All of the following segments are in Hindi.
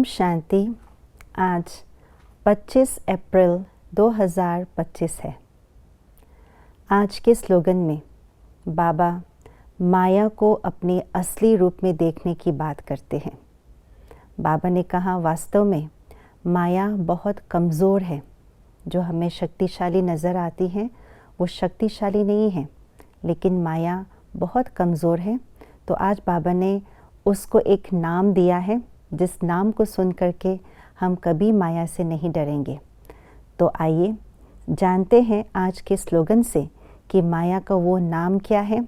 शांति। आज 25 अप्रैल 2025 है। आज के स्लोगन में बाबा माया को अपने असली रूप में देखने की बात करते हैं। बाबा ने कहा, वास्तव में माया बहुत कमज़ोर है। जो हमें शक्तिशाली नज़र आती है वो शक्तिशाली नहीं है, लेकिन माया बहुत कमज़ोर है। तो आज बाबा ने उसको एक नाम दिया है, जिस नाम को सुन करके हम कभी माया से नहीं डरेंगे। तो आइए जानते हैं आज के स्लोगन से कि माया का वो नाम क्या है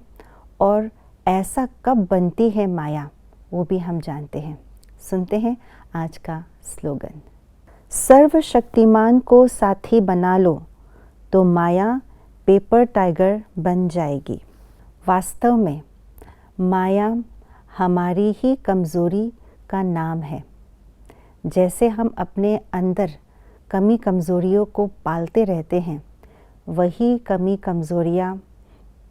और ऐसा कब बनती है माया, वो भी हम जानते हैं। सुनते हैं आज का स्लोगन। सर्वशक्तिमान को साथी बना लो तो माया पेपर टाइगर बन जाएगी। वास्तव में माया हमारी ही कमज़ोरी का नाम है। जैसे हम अपने अंदर कमी कमज़ोरियों को पालते रहते हैं, वही कमी कमज़ोरियाँ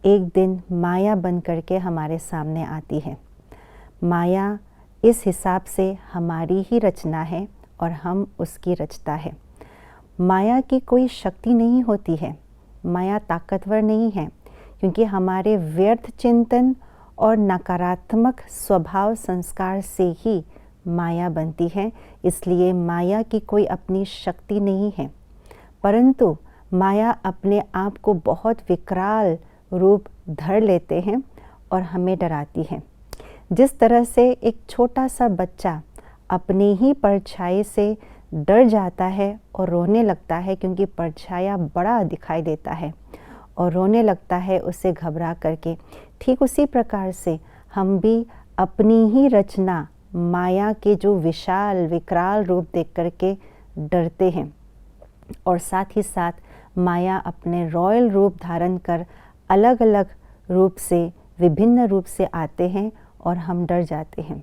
एक दिन माया बन करके हमारे सामने आती है। माया इस हिसाब से हमारी ही रचना है और हम उसकी रचता है। माया की कोई शक्ति नहीं होती है, माया ताकतवर नहीं है, क्योंकि हमारे व्यर्थ चिंतन और नकारात्मक स्वभाव संस्कार से ही माया बनती है। इसलिए माया की कोई अपनी शक्ति नहीं है, परंतु माया अपने आप को बहुत विकराल रूप धर लेते हैं और हमें डराती है। जिस तरह से एक छोटा सा बच्चा अपने ही परछाई से डर जाता है और रोने लगता है, क्योंकि परछाया बड़ा दिखाई देता है और रोने लगता है उससे घबरा करके, ठीक उसी प्रकार से हम भी अपनी ही रचना माया के जो विशाल विकराल रूप देख करके डरते हैं। और साथ ही साथ माया अपने रॉयल रूप धारण कर अलग अलग रूप से, विभिन्न रूप से आते हैं और हम डर जाते हैं।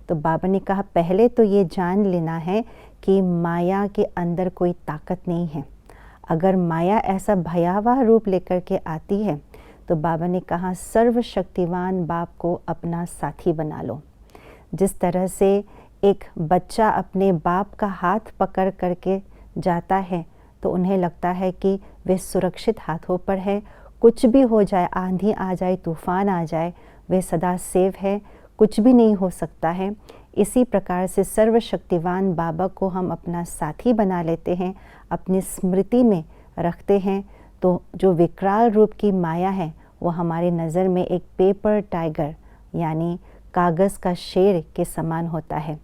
तो बाबा ने कहा, पहले तो ये जान लेना है कि माया के अंदर कोई ताकत नहीं है। अगर माया ऐसा भयावह रूप लेकर के आती है तो बाबा ने कहा, सर्वशक्तिवान बाप को अपना साथी बना लो। जिस तरह से एक बच्चा अपने बाप का हाथ पकड़ करके जाता है तो उन्हें लगता है कि वे सुरक्षित हाथों पर है, कुछ भी हो जाए, आंधी आ जाए, तूफान आ जाए, वे सदा सेफ है, कुछ भी नहीं हो सकता है। इसी प्रकार से सर्वशक्तिवान बाबा को हम अपना साथी बना लेते हैं, अपनी स्मृति में रखते हैं। तो जो विकराल रूप की माया है वो हमारी नज़र में एक पेपर टाइगर यानी कागज़ का शेर के समान होता है।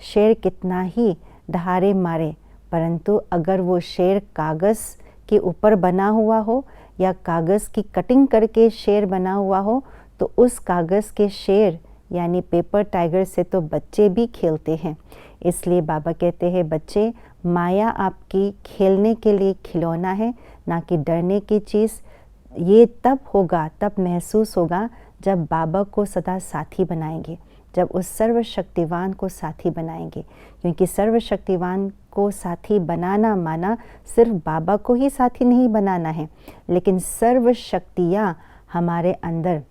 शेर कितना ही दहाड़े मारे, परंतु अगर वो शेर कागज़ के ऊपर बना हुआ हो या कागज़ की कटिंग करके शेर बना हुआ हो, तो उस कागज़ के शेर यानी पेपर टाइगर से तो बच्चे भी खेलते हैं। इसलिए बाबा कहते हैं, बच्चे, माया आपकी खेलने के लिए खिलौना है, ना कि डरने की चीज़। ये तब होगा, तब महसूस होगा जब बाबा को सदा साथी बनाएंगे, जब उस सर्वशक्तिवान को साथी बनाएंगे। क्योंकि सर्वशक्तिवान को साथी बनाना माना सिर्फ बाबा को ही साथी नहीं बनाना है, लेकिन सर्व शक्तियाँ हमारे अंदर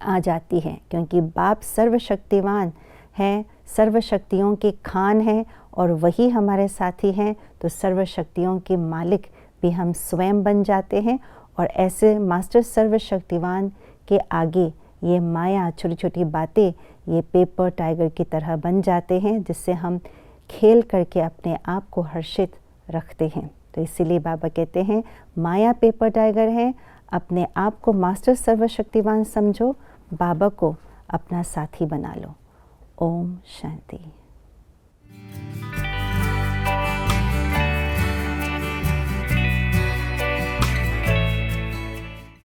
आ जाती हैं, क्योंकि बाप सर्वशक्तिवान हैं, सर्वशक्तियों के खान हैं और वही हमारे साथी हैं। तो सर्वशक्तियों के मालिक भी हम स्वयं बन जाते हैं और ऐसे मास्टर सर्वशक्तिवान के आगे ये माया, छोटी छोटी बातें, ये पेपर टाइगर की तरह बन जाते हैं, जिससे हम खेल करके अपने आप को हर्षित रखते हैं। तो इसीलिए बाबा कहते हैं, माया पेपर टाइगर है, अपने आप को मास्टर सर्वशक्तिवान समझो, बाबा को अपना साथी बना लो। ओम शांति।